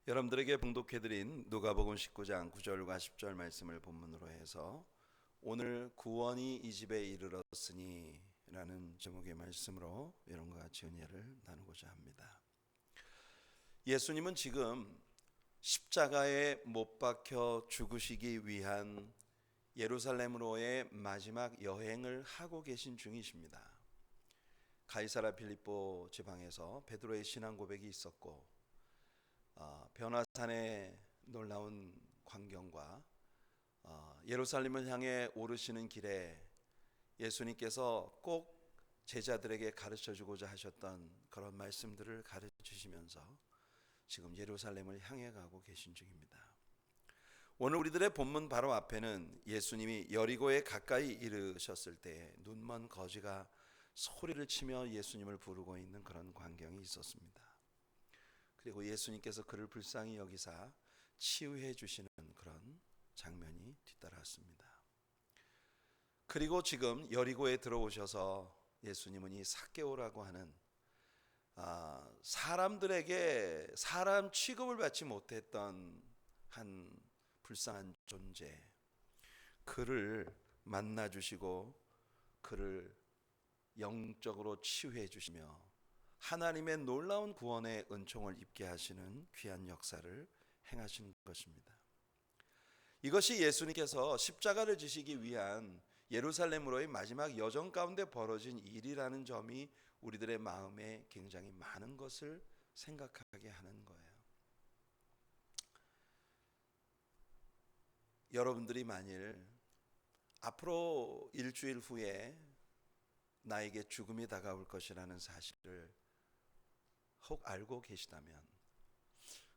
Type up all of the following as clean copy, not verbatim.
여러분들에게 봉독해드린 누가복음 19장 9절과 10절 말씀을 본문으로 해서 오늘 구원이 이 집에 이르렀으니 라는 제목의 말씀으로 여러분과 같이 은혜를 나누고자 합니다. 예수님은 지금 십자가에 못 박혀 죽으시기 위한 예루살렘으로의 마지막 여행을 하고 계신 중이십니다. 가이사랴 빌립보 지방에서 베드로의 신앙 고백이 있었고 변화산의 놀라운 광경과 예루살렘을 향해 오르시는 길에 예수님께서 꼭 제자들에게 가르쳐주고자 하셨던 그런 말씀들을 가르치시면서 지금 예루살렘을 향해 가고 계신 중입니다. 오늘 우리들의 본문 바로 앞에는 예수님이 여리고에 가까이 이르셨을 때 눈먼 거지가 소리를 치며 예수님을 부르고 있는 그런 광경이 있었습니다. 그리고 예수님께서 그를 불쌍히 여기사 치유해 주시는 그런 장면이 뒤따랐습니다. 그리고 지금 여리고에 들어오셔서 예수님은 이 삭개오라고 하는 사람들에게 사람 취급을 받지 못했던 한 불쌍한 존재, 그를 만나 주시고 그를 영적으로 치유해 주시며 하나님의 놀라운 구원의 은총을 입게 하시는 귀한 역사를 행하신 것입니다. 이것이 예수님께서 십자가를 지시기 위한 예루살렘으로의 마지막 여정 가운데 벌어진 일이라는 점이 우리들의 마음에 굉장히 많은 것을 생각하게 하는 거예요. 여러분들이 만일 앞으로 일주일 후에 나에게 죽음이 다가올 것이라는 사실을 혹 알고 계시다면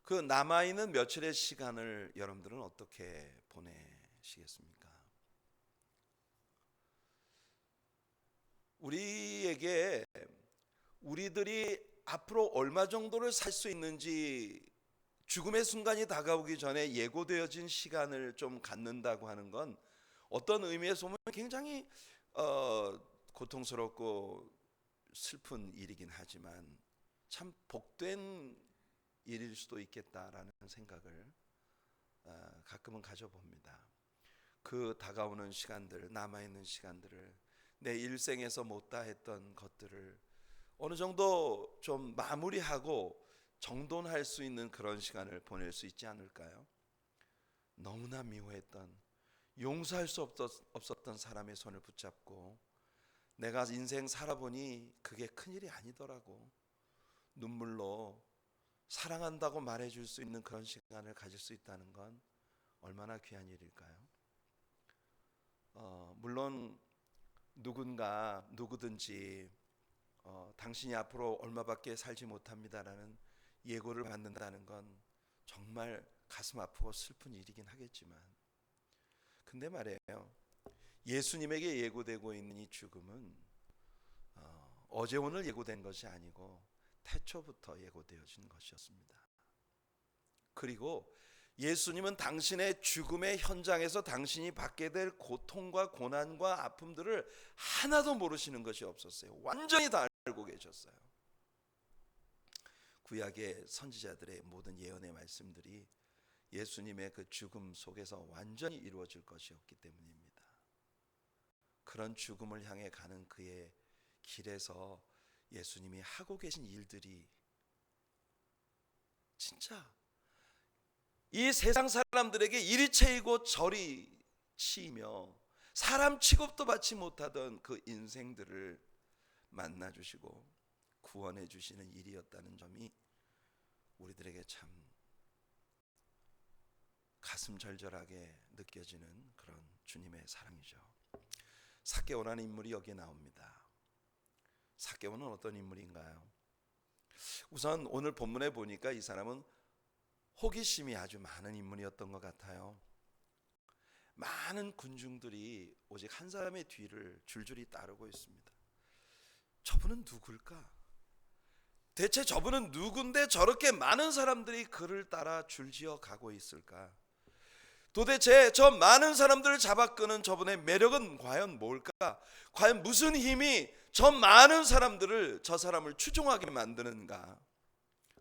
그 남아있는 며칠의 시간을 여러분들은 어떻게 보내시겠습니까? 우리에게 우리들이 앞으로 얼마 정도를 살 수 있는지 죽음의 순간이 다가오기 전에 예고되어진 시간을 좀 갖는다고 하는 건 어떤 의미에서 보면 굉장히 고통스럽고 슬픈 일이긴 하지만 참 복된 일일 수도 있겠다라는 생각을 가끔은 가져봅니다. 그 다가오는 시간들, 남아있는 시간들을 내 일생에서 못다 했던 것들을 어느 정도 좀 마무리하고 정돈할 수 있는 그런 시간을 보낼 수 있지 않을까요? 너무나 미워했던, 용서할 수 없었던 사람의 손을 붙잡고 내가 인생 살아보니 그게 큰일이 아니더라고, 눈물로 사랑한다고 말해줄 수 있는 그런 시간을 가질 수 있다는 건 얼마나 귀한 일일까요? 물론 누구든지 당신이 앞으로 얼마밖에 살지 못합니다라는 예고를 받는다는 건 정말 가슴 아프고 슬픈 일이긴 하겠지만, 근데 말이에요, 예수님에게 예고되고 있는 이 죽음은 어제 오늘 예고된 것이 아니고 태초부터 예고되어진 것이었습니다. 그리고 예수님은 당신의 죽음의 현장에서 당신이 받게 될 고통과 고난과 아픔들을 하나도 모르시는 것이 없었어요. 완전히 다 알고 계셨어요. 구약의 선지자들의 모든 예언의 말씀들이 예수님의 그 죽음 속에서 완전히 이루어질 것이었기 때문입니다. 그런 죽음을 향해 가는 그의 길에서 예수님이 하고 계신 일들이 진짜 이 세상 사람들에게 이리 채이고 저리 치이며 사람 취급도 받지 못하던 그 인생들을 만나 주시고 구원해 주시는 일이었다는 점이 우리들에게 참 가슴 절절하게 느껴지는 그런 주님의 사랑이죠. 삭개오라는 인물이 여기에 나옵니다. 삭개오는 어떤 인물인가요? 우선 오늘 본문에 보니까 이 사람은 호기심이 아주 많은 인물이었던 것 같아요. 많은 군중들이 오직 한 사람의 뒤를 줄줄이 따르고 있습니다. 저분은 누굴까? 대체 저분은 누군데 저렇게 많은 사람들이 그를 따라 줄지어 가고 있을까? 도대체 저 많은 사람들을 잡아끄는 저분의 매력은 과연 뭘까? 과연 무슨 힘이 저 많은 사람들을, 저 사람을 추종하게 만드는가?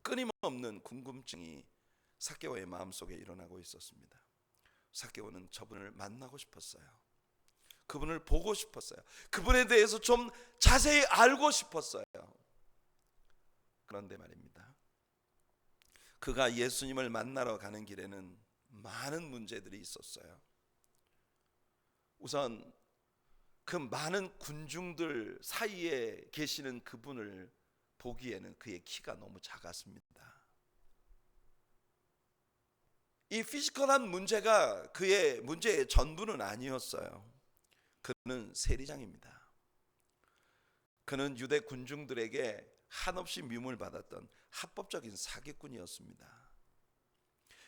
끊임없는 궁금증이 삭개오의 마음속에 일어나고 있었습니다. 삭개오는 저분을 만나고 싶었어요. 그분을 보고 싶었어요. 그분에 대해서 좀 자세히 알고 싶었어요. 그런데 말입니다, 그가 예수님을 만나러 가는 길에는 많은 문제들이 있었어요. 우선 그 많은 군중들 사이에 계시는 그분을 보기에는 그의 키가 너무 작았습니다. 이 피지컬한 문제가 그의 문제의 전부는 아니었어요. 그는 세리장입니다. 그는 유대 군중들에게 한없이 미움을 받았던 합법적인 사기꾼이었습니다.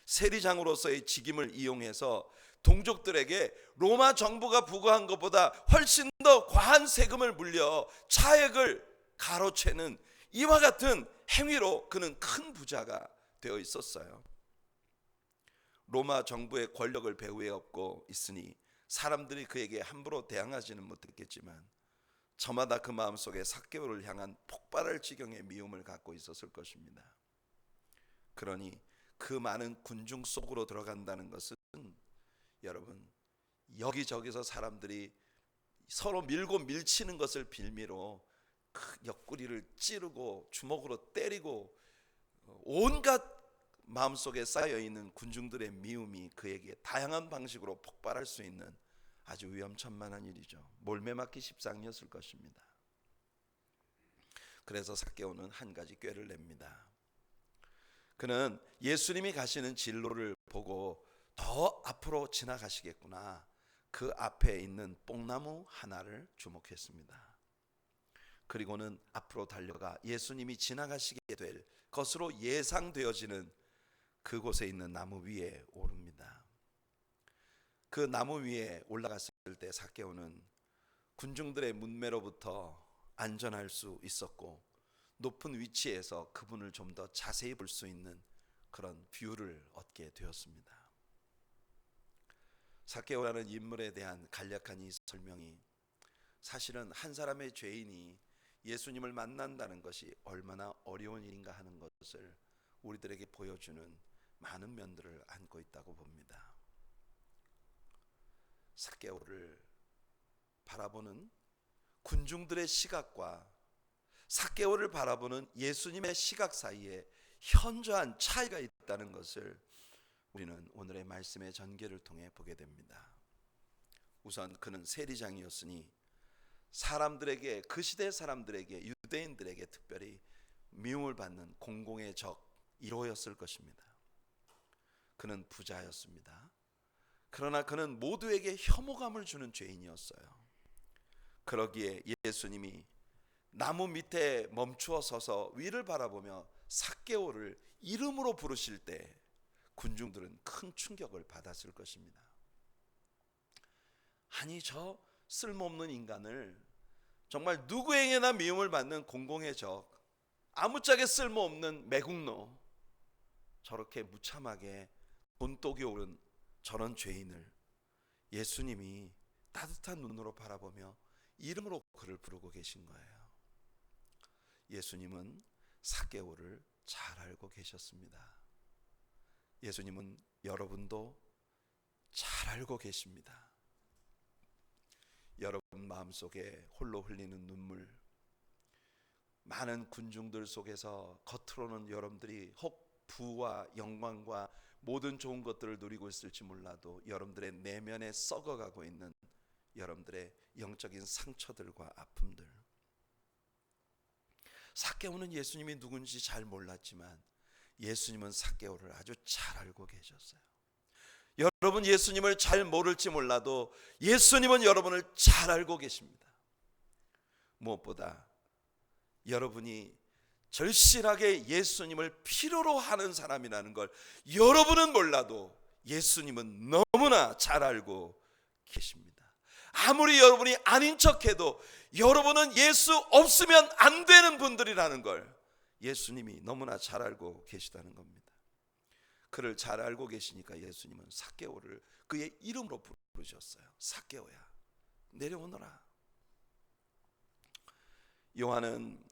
세리장으로서의 직임을 이용해서 동족들에게 로마 정부가 부과한 것보다 훨씬 더 과한 세금을 물려 차액을 가로채는 이와 같은 행위로 그는 큰 부자가 되어 있었어요. 로마 정부의 권력을 배후에 업고 있으니 사람들이 그에게 함부로 대항하지는 못했겠지만 저마다 그 마음속에 삭개오를 향한 폭발할 지경의 미움을 갖고 있었을 것입니다. 그러니 그 많은 군중 속으로 들어간다는 것은 여러분, 여기저기서 사람들이 서로 밀고 밀치는 것을 빌미로 옆구리를 찌르고 주먹으로 때리고 온갖 마음속에 쌓여있는 군중들의 미움이 그에게 다양한 방식으로 폭발할 수 있는 아주 위험천만한 일이죠. 몰매맞기 십상이었을 것입니다. 그래서 삭개오는 한 가지 꾀를 냅니다. 그는 예수님이 가시는 진로를 보고 더 앞으로 지나가시겠구나, 그 앞에 있는 뽕나무 하나를 주목했습니다. 그리고는 앞으로 달려가 예수님이 지나가시게 될 것으로 예상되어지는 그곳에 있는 나무 위에 오릅니다. 그 나무 위에 올라갔을 때 삭개오는 군중들의 문매로부터 안전할 수 있었고 높은 위치에서 그분을 좀 더 자세히 볼 수 있는 그런 뷰를 얻게 되었습니다. 삭개오라는 인물에 대한 간략한 이 설명이 사실은 한 사람의 죄인이 예수님을 만난다는 것이 얼마나 어려운 일인가 하는 것을 우리들에게 보여주는 많은 면들을 안고 있다고 봅니다. 삭개오를 바라보는 군중들의 시각과 삭개오를 바라보는 예수님의 시각 사이에 현저한 차이가 있다는 것을 우리는 오늘의 말씀의 전개를 통해 보게 됩니다. 우선 그는 세리장이었으니 사람들에게, 그 시대 사람들에게, 유대인들에게 특별히 미움을 받는 공공의 적 1호였을 것입니다. 그는 부자였습니다. 그러나 그는 모두에게 혐오감을 주는 죄인이었어요. 그러기에 예수님이 나무 밑에 멈추어 서서 위를 바라보며 삭개오를 이름으로 부르실 때 군중들은 큰 충격을 받았을 것입니다. 아니, 저 쓸모없는 인간을, 정말 누구에게나 미움을 받는 공공의 적, 아무짝에 쓸모없는 매국노, 저렇게 무참하게 돈독이 오른 저런 죄인을 예수님이 따뜻한 눈으로 바라보며 이름으로 그를 부르고 계신 거예요. 예수님은 삭개오를 잘 알고 계셨습니다. 예수님은 여러분도 잘 알고 계십니다. 여러분 마음속에 홀로 흘리는 눈물, 많은 군중들 속에서 겉으로는 여러분들이 혹 부와 영광과 모든 좋은 것들을 누리고 있을지 몰라도 여러분들의 내면에 썩어가고 있는 여러분들의 영적인 상처들과 아픔들, 삭개오는 예수님이 누군지 잘 몰랐지만 예수님은 삭개오를 아주 잘 알고 계셨어요. 여러분 예수님을 잘 모를지 몰라도 예수님은 여러분을 잘 알고 계십니다. 무엇보다 여러분이 절실하게 예수님을 필요로 하는 사람이라는 걸 여러분은 몰라도 예수님은 너무나 잘 알고 계십니다. 아무리 여러분이 아닌 척해도 여러분은 예수 없으면 안 되는 분들이라는 걸 예수님이 너무나 잘 알고 계시다는 겁니다. 그를 잘 알고 계시니까 예수님은 삭개오를 그의 이름으로 부르셨어요. 삭개오야, 내려오너라. 요한은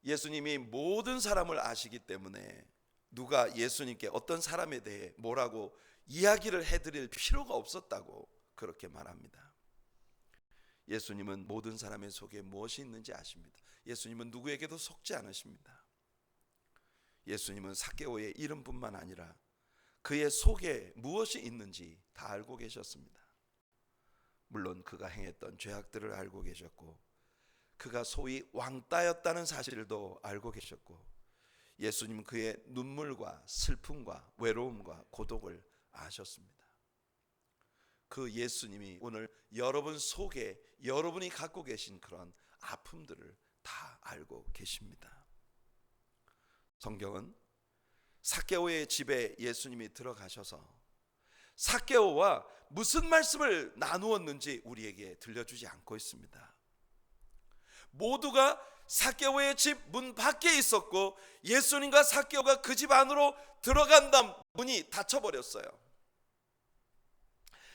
예수님이 모든 사람을 아시기 때문에 누가 예수님께 어떤 사람에 대해 뭐라고 이야기를 해드릴 필요가 없었다고 그렇게 말합니다. 예수님은 모든 사람의 속에 무엇이 있는지 아십니다. 예수님은 누구에게도 속지 않으십니다. 예수님은 삭개오의 이름뿐만 아니라 그의 속에 무엇이 있는지 다 알고 계셨습니다. 물론 그가 행했던 죄악들을 알고 계셨고, 그가 소위 왕따였다는 사실도 알고 계셨고, 예수님은 그의 눈물과 슬픔과 외로움과 고독을 아셨습니다. 그 예수님이 오늘 여러분 속에 여러분이 갖고 계신 그런 아픔들을 다 알고 계십니다. 성경은 삭개오의 집에 예수님이 들어가셔서 삭개오와 무슨 말씀을 나누었는지 우리에게 들려주지 않고 있습니다. 모두가 삭개오의 집 문 밖에 있었고, 예수님과 삭개오가 그 집 안으로 들어간 다음 문이 닫혀버렸어요.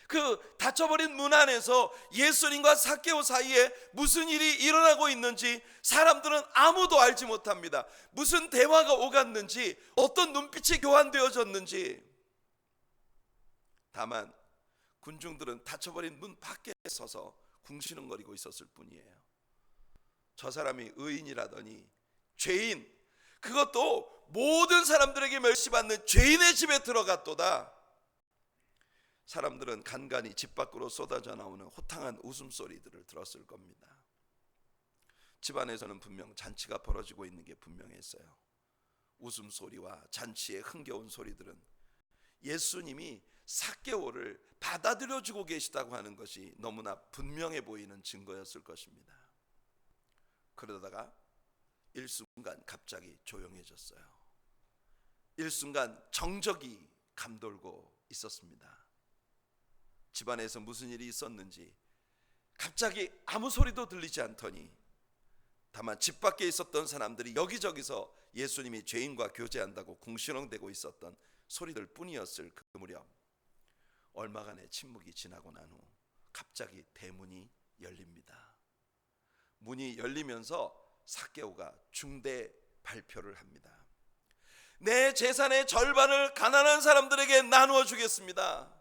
그 닫혀버린 문 안에서 예수님과 삭개오 사이에 무슨 일이 일어나고 있는지 사람들은 아무도 알지 못합니다. 무슨 대화가 오갔는지, 어떤 눈빛이 교환되어졌는지. 다만 군중들은 닫혀버린 문 밖에 서서 궁시렁거리고 있었을 뿐이에요. 저 사람이 의인이라더니 죄인, 그것도 모든 사람들에게 멸시받는 죄인의 집에 들어갔도다. 사람들은 간간히 집 밖으로 쏟아져 나오는 호탕한 웃음소리들을 들었을 겁니다. 집안에서는 분명 잔치가 벌어지고 있는 게 분명했어요. 웃음소리와 잔치의 흥겨운 소리들은 예수님이 삭개오를 받아들여주고 계시다고 하는 것이 너무나 분명해 보이는 증거였을 것입니다. 그러다가 일순간 갑자기 조용해졌어요. 일순간 정적이 감돌고 있었습니다. 집안에서 무슨 일이 있었는지 갑자기 아무 소리도 들리지 않더니, 다만 집 밖에 있었던 사람들이 여기저기서 예수님이 죄인과 교제한다고 궁시렁대고 있었던 소리들 뿐이었을 그 무렵, 얼마간의 침묵이 지나고 난 후 갑자기 대문이 열립니다. 문이 열리면서 삭개오가 중대 발표를 합니다. 내 재산의 절반을 가난한 사람들에게 나누어 주겠습니다.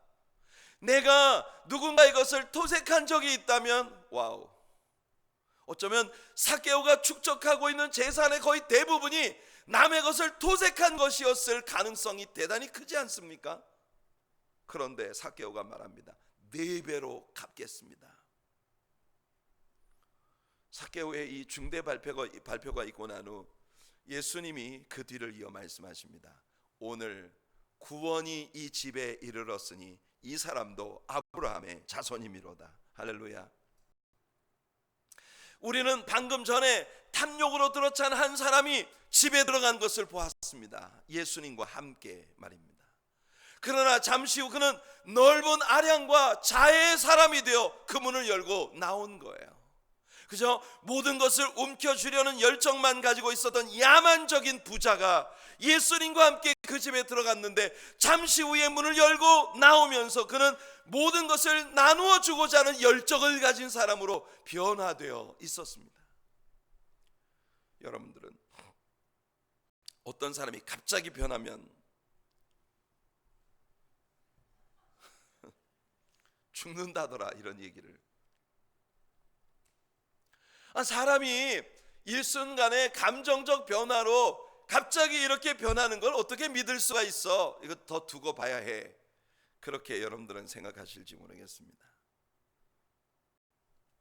내가 누군가의 것을 토색한 적이 있다면, 와우, 어쩌면 삭개오가 축적하고 있는 재산의 거의 대부분이 남의 것을 토색한 것이었을 가능성이 대단히 크지 않습니까? 그런데 삭개오가 말합니다. 4배로 갚겠습니다. 삭개오의 이 중대 발표가 있고 난 후 예수님이 그 뒤를 이어 말씀하십니다. 오늘 구원이 이 집에 이르렀으니 이 사람도 아브라함의 자손이미로다. 할렐루야. 우리는 방금 전에 탐욕으로 들어찬 한 사람이 집에 들어간 것을 보았습니다. 예수님과 함께 말입니다. 그러나 잠시 후 그는 넓은 아량과 자애의 사람이 되어 그 문을 열고 나온 거예요. 그저 모든 것을 움켜쥐려는 열정만 가지고 있었던 야만적인 부자가 예수님과 함께 그 집에 들어갔는데, 잠시 후에 문을 열고 나오면서 그는 모든 것을 나누어 주고자 하는 열정을 가진 사람으로 변화되어 있었습니다. 여러분들은 어떤 사람이 갑자기 변하면 죽는다더라, 이런 얘기를. 사람이 일순간의 감정적 변화로 갑자기 이렇게 변하는 걸 어떻게 믿을 수가 있어? 이거 더 두고 봐야 해. 그렇게 여러분들은 생각하실지 모르겠습니다.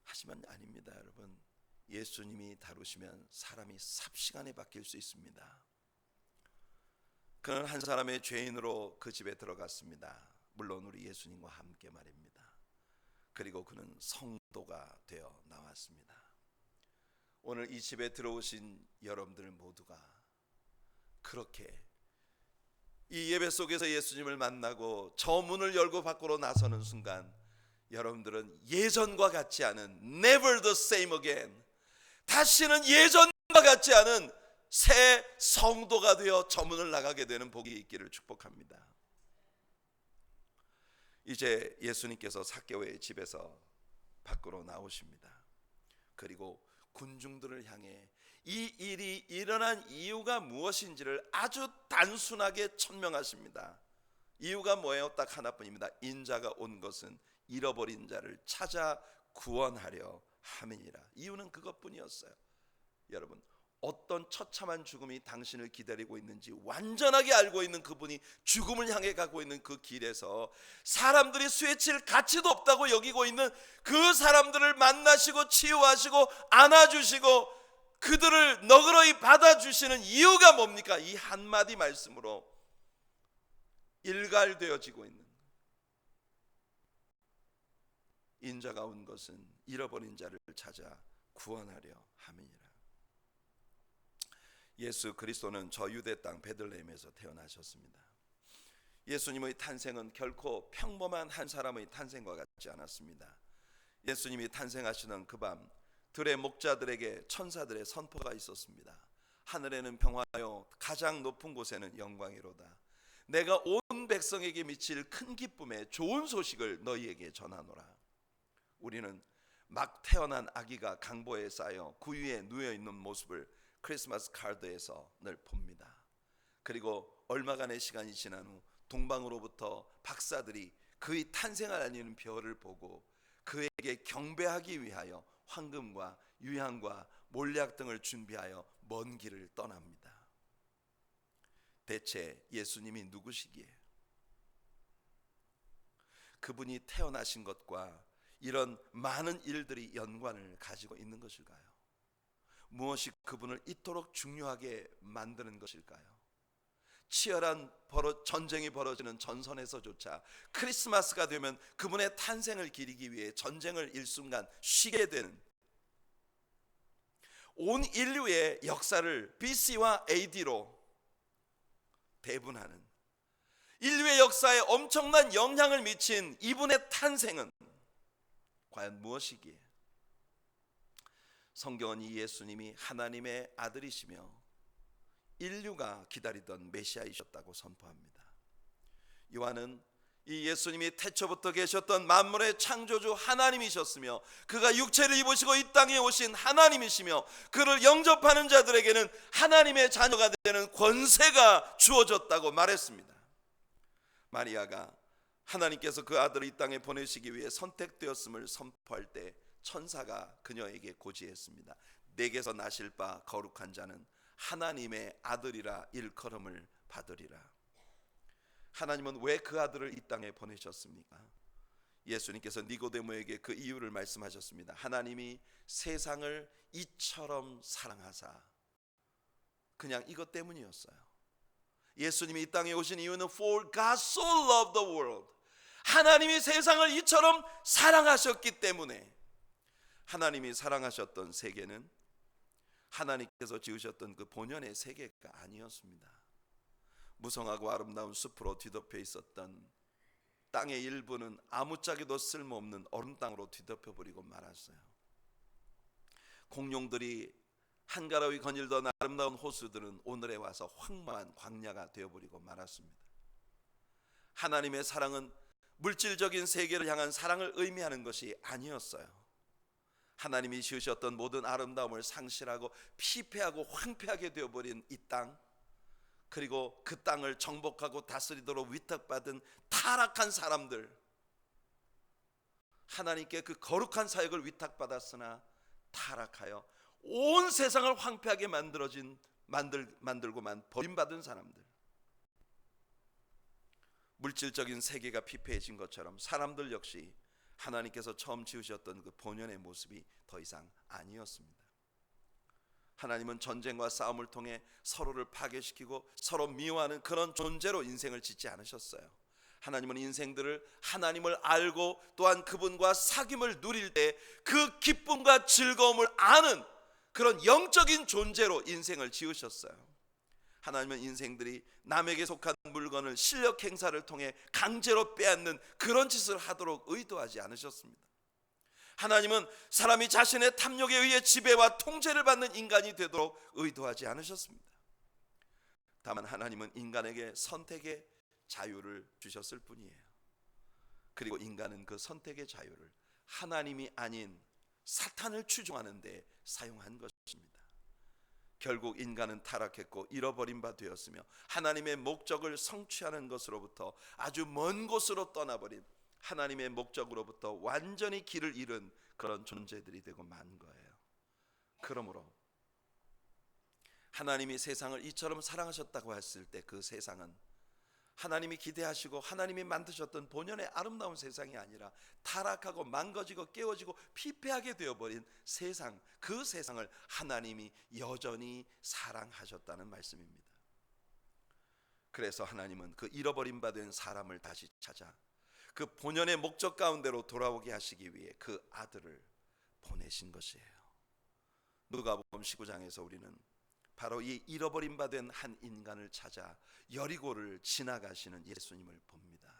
하지만 아닙니다, 여러분. 예수님이 다루시면 사람이 삽시간에 바뀔 수 있습니다. 그는 한 사람의 죄인으로 그 집에 들어갔습니다. 물론 우리 예수님과 함께 말입니다. 그리고 그는 성도가 되어 나왔습니다. 오늘 이 집에 들어오신 여러분들 모두가 그렇게 이 예배 속에서 예수님을 만나고 저 문을 열고 밖으로 나서는 순간, 여러분들은 예전과 같지 않은 never the same again, 다시는 예전과 같지 않은 새 성도가 되어 저 문을 나가게 되는 복이 있기를 축복합니다. 이제 예수님께서 삭개오의 집에서 밖으로 나오십니다. 그리고 군중들을 향해 이 일이 일어난 이유가 무엇인지를 아주 단순하게 천명하십니다. 이유가 뭐예요? 딱 하나뿐입니다. 인자가 온 것은 잃어버린 자를 찾아 구원하려 함이니라. 이유는 그것뿐이었어요. 여러분, 어떤 처참한 죽음이 당신을 기다리고 있는지 완전하게 알고 있는 그분이 죽음을 향해 가고 있는 그 길에서 사람들이 스웨칠 가치도 없다고 여기고 있는 그 사람들을 만나시고 치유하시고 안아주시고 그들을 너그러이 받아주시는 이유가 뭡니까? 이 한마디 말씀으로 일갈되어지고 있는, 인자가 온 것은 잃어버린 자를 찾아 구원하려 함이니라. 예수 그리스도는 저 유대 땅 베들레헴에서 태어나셨습니다. 예수님의 탄생은 결코 평범한 한 사람의 탄생과 같지 않았습니다. 예수님이 탄생하시는 그 밤 들의 목자들에게 천사들의 선포가 있었습니다. 하늘에는 평화요 가장 높은 곳에는 영광이로다. 내가 온 백성에게 미칠 큰 기쁨의 좋은 소식을 너희에게 전하노라. 우리는 막 태어난 아기가 강보에 쌓여 구유에 누워있는 모습을 크리스마스 카드에서 늘 봅니다. 그리고 얼마간의 시간이 지난 후 동방으로부터 박사들이 그의 탄생을 알리는 별을 보고 그에게 경배하기 위하여 황금과 유향과 몰약 등을 준비하여 먼 길을 떠납니다. 대체 예수님이 누구시기에 그분이 태어나신 것과 이런 많은 일들이 연관을 가지고 있는 것일까요? 무엇이 그분을 이토록 중요하게 만드는 것일까요? 치열한 전쟁이 벌어지는 전선에서조차 크리스마스가 되면 그분의 탄생을 기리기 위해 전쟁을 일순간 쉬게 되는, 온 인류의 역사를 BC와 AD로 배분하는, 인류의 역사에 엄청난 영향을 미친 이분의 탄생은 과연 무엇이기에? 성경은 이 예수님이 하나님의 아들이시며 인류가 기다리던 메시아이셨다고 선포합니다. 요한은 이 예수님이 태초부터 계셨던 만물의 창조주 하나님이셨으며 그가 육체를 입으시고 이 땅에 오신 하나님이시며 그를 영접하는 자들에게는 하나님의 자녀가 되는 권세가 주어졌다고 말했습니다. 마리아가 하나님께서 그 아들을 이 땅에 보내시기 위해 선택되었음을 선포할 때 천사가 그녀에게 고지했습니다. 내게서 나실 바 거룩한 자는 하나님의 아들이라 일컬음을 받으리라. 하나님은 왜 그 아들을 이 땅에 보내셨습니까? 예수님께서 니고데모에게 그 이유를 말씀하셨습니다. 하나님이 세상을 이처럼 사랑하사, 그냥 이것 때문이었어요. 예수님이 이 땅에 오신 이유는 For God so loved the world, 하나님이 세상을 이처럼 사랑하셨기 때문에. 하나님이 사랑하셨던 세계는 하나님께서 지으셨던 그 본연의 세계가 아니었습니다. 무성하고 아름다운 숲으로 뒤덮여 있었던 땅의 일부는 아무짝에도 쓸모없는 얼음 땅으로 뒤덮여 버리고 말았어요. 공룡들이 한가로이 거닐던 아름다운 호수들은 오늘에 와서 황망한 광야가 되어버리고 말았습니다. 하나님의 사랑은 물질적인 세계를 향한 사랑을 의미하는 것이 아니었어요. 하나님이 지으셨던 모든 아름다움을 상실하고 피폐하고 황폐하게 되어버린 이 땅, 그리고 그 땅을 정복하고 다스리도록 위탁받은 타락한 사람들, 하나님께 그 거룩한 사역을 위탁받았으나 타락하여 온 세상을 황폐하게 만들고만 버림받은 사람들, 물질적인 세계가 피폐해진 것처럼 사람들 역시 하나님께서 처음 지으셨던 그 본연의 모습이 더 이상 아니었습니다. 하나님은 전쟁과 싸움을 통해 서로를 파괴시키고 서로 미워하는 그런 존재로 인생을 짓지 않으셨어요. 하나님은 인생들을 하나님을 알고 또한 그분과 사귐을 누릴 때 그 기쁨과 즐거움을 아는 그런 영적인 존재로 인생을 지으셨어요. 하나님은 인생들이 남에게 속한 물건을 실력 행사를 통해 강제로 빼앗는 그런 짓을 하도록 의도하지 않으셨습니다. 하나님은 사람이 자신의 탐욕에 의해 지배와 통제를 받는 인간이 되도록 의도하지 않으셨습니다. 다만 하나님은 인간에게 선택의 자유를 주셨을 뿐이에요. 그리고 인간은 그 선택의 자유를 하나님이 아닌 사탄을 추종하는 데 사용한 것입니다. 결국 인간은 타락했고 잃어버린 바 되었으며 하나님의 목적을 성취하는 것으로부터 아주 먼 곳으로 떠나버린 하나님의 목적으로부터 완전히 길을 잃은 그런 존재들이 되고 만 거예요. 그러므로 하나님이 세상을 이처럼 사랑하셨다고 했을 때 그 세상은 하나님이 기대하시고 하나님이 만드셨던 본연의 아름다운 세상이 아니라 타락하고 망가지고 깨어지고 피폐하게 되어버린 세상, 그 세상을 하나님이 여전히 사랑하셨다는 말씀입니다. 그래서 하나님은 그 잃어버린 바 된 사람을 다시 찾아 그 본연의 목적 가운데로 돌아오게 하시기 위해 그 아들을 보내신 것이에요. 누가복음 19장에서 우리는 바로 이 잃어버린 바 된 한 인간을 찾아 여리고를 지나가시는 예수님을 봅니다.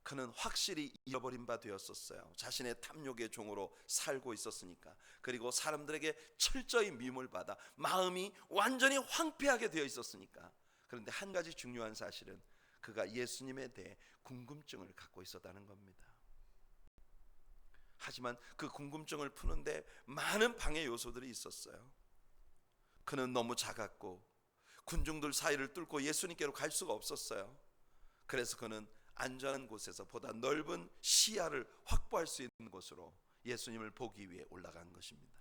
그는 확실히 잃어버린 바 되었었어요. 자신의 탐욕의 종으로 살고 있었으니까. 그리고 사람들에게 철저히 미움을 받아 마음이 완전히 황폐하게 되어 있었으니까. 그런데 한 가지 중요한 사실은 그가 예수님에 대해 궁금증을 갖고 있었다는 겁니다. 하지만 그 궁금증을 푸는데 많은 방해 요소들이 있었어요. 그는 너무 작았고 군중들 사이를 뚫고 예수님께로 갈 수가 없었어요. 그래서 그는 안전한 곳에서 보다 넓은 시야를 확보할 수 있는 곳으로 예수님을 보기 위해 올라간 것입니다.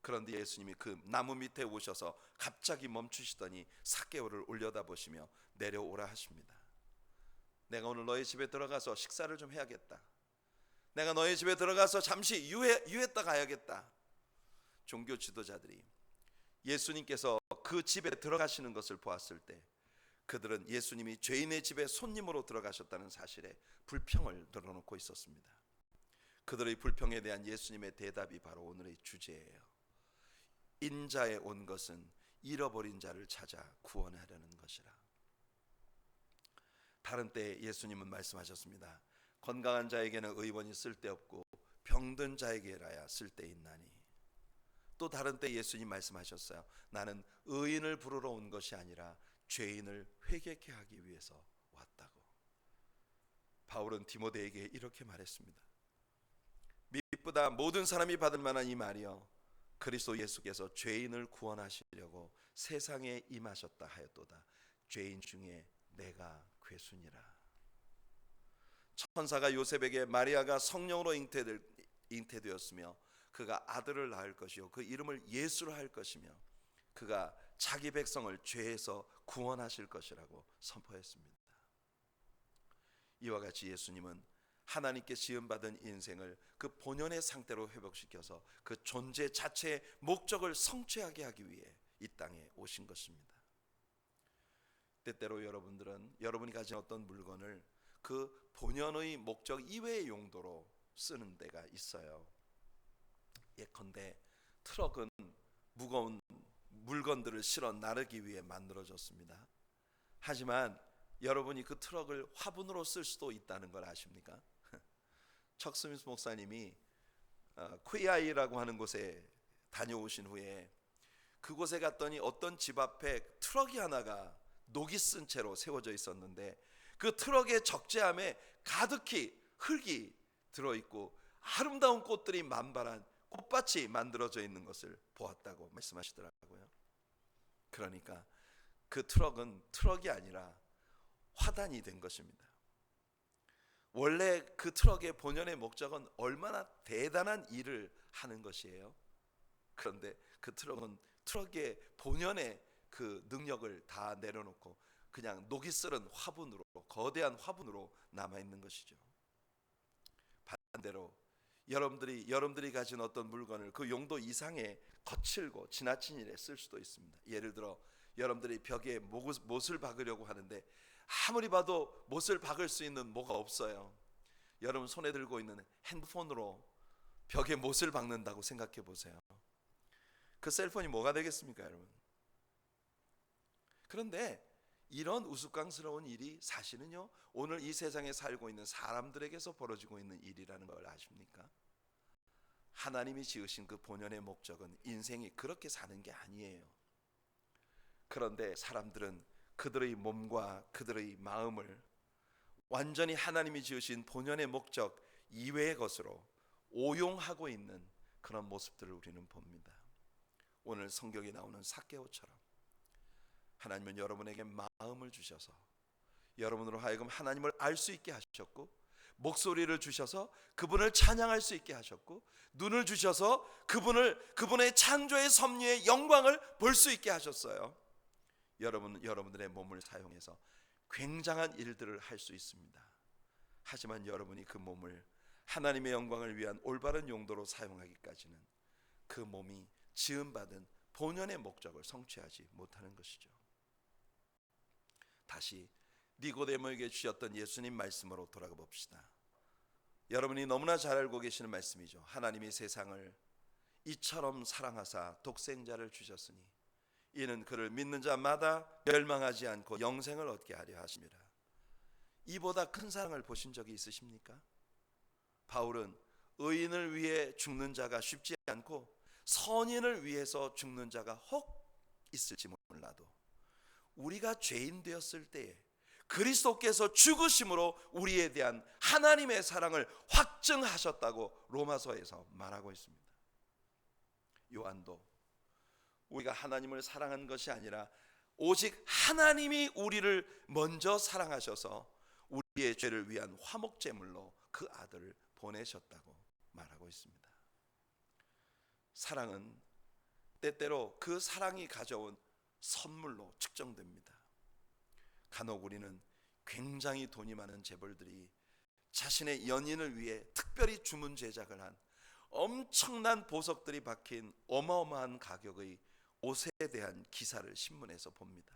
그런데 예수님이 그 나무 밑에 오셔서 갑자기 멈추시더니 삭개오를 올려다보시며 내려오라 하십니다. 내가 오늘 너희 집에 들어가서 식사를 좀 해야겠다. 내가 너희 집에 들어가서 잠시 유했다 가야겠다. 종교 지도자들이 예수님께서 그 집에 들어가시는 것을 보았을 때 그들은 예수님이 죄인의 집에 손님으로 들어가셨다는 사실에 불평을 늘어놓고 있었습니다. 그들의 불평에 대한 예수님의 대답이 바로 오늘의 주제예요. 인자에 온 것은 잃어버린 자를 찾아 구원하려는 것이라. 다른 때 예수님은 말씀하셨습니다. 건강한 자에게는 의원이 쓸데없고 병든 자에게라야 쓸데있나니. 또 다른 때 예수님 말씀하셨어요. 나는 의인을 부르러 온 것이 아니라 죄인을 회개케 하기 위해서 왔다고. 바울은 디모데에게 이렇게 말했습니다. 미쁘다 모든 사람이 받을 만한 이 말이여 그리스도 예수께서 죄인을 구원하시려고 세상에 임하셨다 하였도다. 죄인 중에 내가 괴순이라. 천사가 요셉에게 마리아가 성령으로 잉태되었으며 그가 아들을 낳을 것이요 그 이름을 예수라 할 것이며 그가 자기 백성을 죄에서 구원하실 것이라고 선포했습니다. 이와 같이 예수님은 하나님께 지음받은 인생을 그 본연의 상태로 회복시켜서 그 존재 자체의 목적을 성취하게 하기 위해 이 땅에 오신 것입니다. 때때로 여러분들은 여러분이 가진 어떤 물건을 그 본연의 목적 이외의 용도로 쓰는 데가 있어요. 예컨대 트럭은 무거운 물건들을 실어 나르기 위해 만들어졌습니다. 하지만 여러분이 그 트럭을 화분으로 쓸 수도 있다는 걸 아십니까? 척 스미스 목사님이 퀘아이라고 하는 곳에 다녀오신 후에 그곳에 갔더니 어떤 집 앞에 트럭이 하나가 녹이 쓴 채로 세워져 있었는데 그 트럭의 적재함에 가득히 흙이 들어있고 아름다운 꽃들이 만발한 꽃밭이 만들어져 있는 것을 보았다고 말씀하시더라고요. 그러니까 그 트럭은 트럭이 아니라 화단이 된 것입니다. 원래 그 트럭의 본연의 목적은 얼마나 대단한 일을 하는 것이에요. 그런데 그 트럭은 트럭의 본연의 그 능력을 다 내려놓고 그냥 녹이 슬은 화분으로, 거대한 화분으로 남아있는 것이죠. 반대로 여러분들이 가진 어떤 물건을 그 용도 이상의 거칠고 지나친 일에 쓸 수도 있습니다. 예를 들어 여러분들이 벽에 못을 박으려고 하는데 아무리 봐도 못을 박을 수 있는 뭐가 없어요. 여러분 손에 들고 있는 핸드폰으로 벽에 못을 박는다고 생각해 보세요. 그 셀폰이 뭐가 되겠습니까, 여러분? 그런데 이런 우스꽝스러운 일이 사실은요, 오늘 이 세상에 살고 있는 사람들에게서 벌어지고 있는 일이라는 걸 아십니까? 하나님이 지으신 그 본연의 목적은 인생이 그렇게 사는 게 아니에요. 그런데 사람들은 그들의 몸과 그들의 마음을 완전히 하나님이 지으신 본연의 목적 이외의 것으로 오용하고 있는 그런 모습들을 우리는 봅니다. 오늘 성경에 나오는 삭개오처럼 하나님은 여러분에게 마음을 주셔서 여러분으로 하여금 하나님을 알 수 있게 하셨고, 목소리를 주셔서 그분을 찬양할 수 있게 하셨고, 눈을 주셔서 그분의 창조의 섭리의 영광을 볼 수 있게 하셨어요. 여러분들의 몸을 사용해서 굉장한 일들을 할 수 있습니다. 하지만 여러분이 그 몸을 하나님의 영광을 위한 올바른 용도로 사용하기까지는 그 몸이 지음받은 본연의 목적을 성취하지 못하는 것이죠. 다시 니고데모에게 주셨던 예수님 말씀으로 돌아가 봅시다. 여러분이 너무나 잘 알고 계시는 말씀이죠. 하나님이 세상을 이처럼 사랑하사 독생자를 주셨으니 이는 그를 믿는 자마다 멸망하지 않고 영생을 얻게 하려 하심이라. 이보다 큰 사랑을 보신 적이 있으십니까? 바울은 의인을 위해 죽는 자가 쉽지 않고 선인을 위해서 죽는 자가 혹 있을지 몰라도 우리가 죄인 되었을 때에 그리스도께서 죽으심으로 우리에 대한 하나님의 사랑을 확증하셨다고 로마서에서 말하고 있습니다. 요한도 우리가 하나님을 사랑한 것이 아니라 오직 하나님이 우리를 먼저 사랑하셔서 우리의 죄를 위한 화목제물로 그 아들을 보내셨다고 말하고 있습니다. 사랑은 때때로 그 사랑이 가져온 선물로 측정됩니다. 간혹 우리는 굉장히 돈이 많은 재벌들이 자신의 연인을 위해 특별히 주문 제작을 한 엄청난 보석들이 박힌 어마어마한 가격의 옷에 대한 기사를 신문에서 봅니다.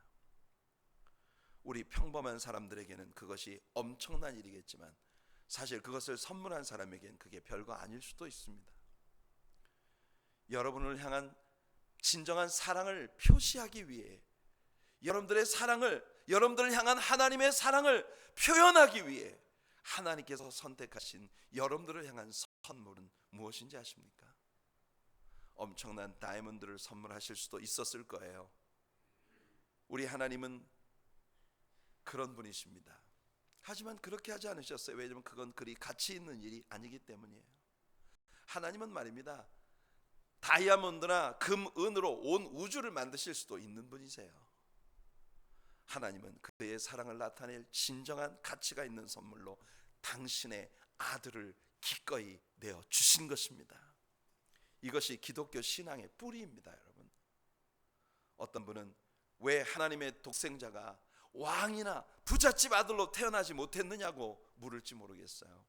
우리 평범한 사람들에게는 그것이 엄청난 일이겠지만 사실 그것을 선물한 사람에게는 그게 별거 아닐 수도 있습니다. 여러분을 향한 진정한 사랑을 표시하기 위해 여러분들을 향한 하나님의 사랑을 표현하기 위해 하나님께서 선택하신 여러분들을 향한 선물은 무엇인지 아십니까? 엄청난 다이아몬드를 선물하실 수도 있었을 거예요. 우리 하나님은 그런 분이십니다. 하지만 그렇게 하지 않으셨어요. 왜냐하면 그건 그리 가치 있는 일이 아니기 때문이에요. 하나님은 말입니다, 다이아몬드나 금, 은으로 온 우주를 만드실 수도 있는 분이세요. 하나님은 그의 사랑을 나타낼 진정한 가치가 있는 선물로 당신의 아들을 기꺼이 내어 주신 것입니다. 이것이 기독교 신앙의 뿌리입니다, 여러분. 어떤 분은 왜 하나님의 독생자가 왕이나 부잣집 아들로 태어나지 못했느냐고 물을지 모르겠어요.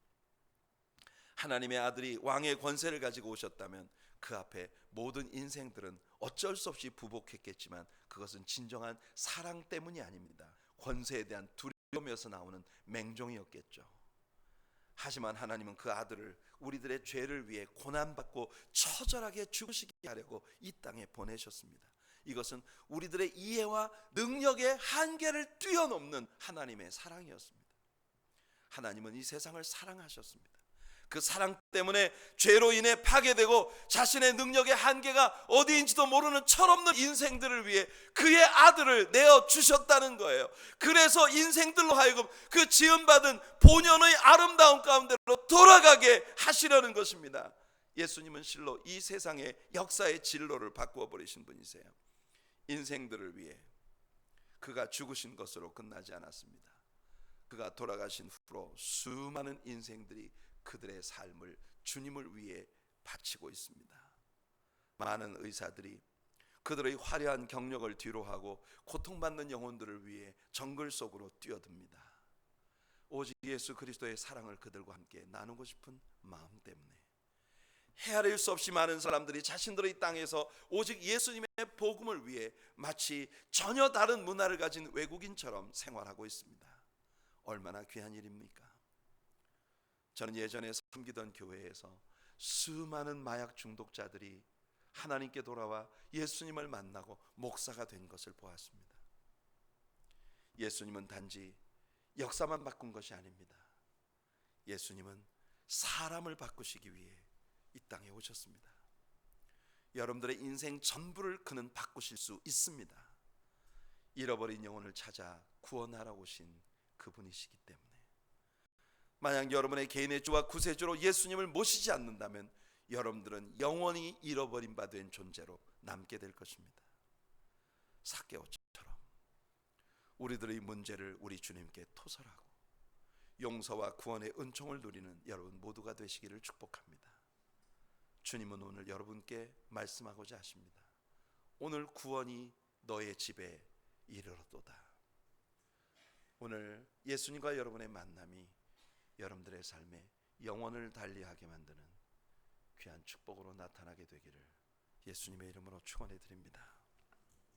하나님의 아들이 왕의 권세를 가지고 오셨다면 그 앞에 모든 인생들은 어쩔 수 없이 부복했겠지만 그것은 진정한 사랑 때문이 아닙니다. 권세에 대한 두려움에서 나오는 맹종이었겠죠. 하지만 하나님은 그 아들을 우리들의 죄를 위해 고난받고 처절하게 죽으시게 하려고 이 땅에 보내셨습니다. 이것은 우리들의 이해와 능력의 한계를 뛰어넘는 하나님의 사랑이었습니다. 하나님은 이 세상을 사랑하셨습니다. 그 사랑 때문에 죄로 인해 파괴되고 자신의 능력의 한계가 어디인지도 모르는 철없는 인생들을 위해 그의 아들을 내어주셨다는 거예요. 그래서 인생들로 하여금 그 지음받은 본연의 아름다운 가운데로 돌아가게 하시려는 것입니다. 예수님은 실로 이 세상의 역사의 진로를 바꾸어 버리신 분이세요. 인생들을 위해 그가 죽으신 것으로 끝나지 않았습니다. 그가 돌아가신 후로 수많은 인생들이 그들의 삶을 주님을 위해 바치고 있습니다. 많은 의사들이 그들의 화려한 경력을 뒤로하고 고통받는 영혼들을 위해 정글 속으로 뛰어듭니다. 오직 예수 그리스도의 사랑을 그들과 함께 나누고 싶은 마음 때문에 헤아릴 수 없이 많은 사람들이 자신들의 땅에서 오직 예수님의 복음을 위해 마치 전혀 다른 문화를 가진 외국인처럼 생활하고 있습니다. 얼마나 귀한 일입니까? 저는 예전에 섬기던 교회에서 수많은 마약 중독자들이 하나님께 돌아와 예수님을 만나고 목사가 된 것을 보았습니다. 예수님은 단지 역사만 바꾼 것이 아닙니다. 예수님은 사람을 바꾸시기 위해 이 땅에 오셨습니다. 여러분들의 인생 전부를 그는 바꾸실 수 있습니다. 잃어버린 영혼을 찾아 구원하러 오신 그분이시기 때문에. 만약 여러분의 개인의 주와 구세주로 예수님을 모시지 않는다면 여러분들은 영원히 잃어버린 바 된 존재로 남게 될 것입니다. 삭개오처럼 우리들의 문제를 우리 주님께 토설하고 용서와 구원의 은총을 누리는 여러분 모두가 되시기를 축복합니다. 주님은 오늘 여러분께 말씀하고자 하십니다. 오늘 구원이 너의 집에 이르렀도다. 오늘 예수님과 여러분의 만남이 여러분들의 삶에 영혼을 달리하게 만드는 귀한 축복으로 나타나게 되기를 예수님의 이름으로 축원해 드립니다.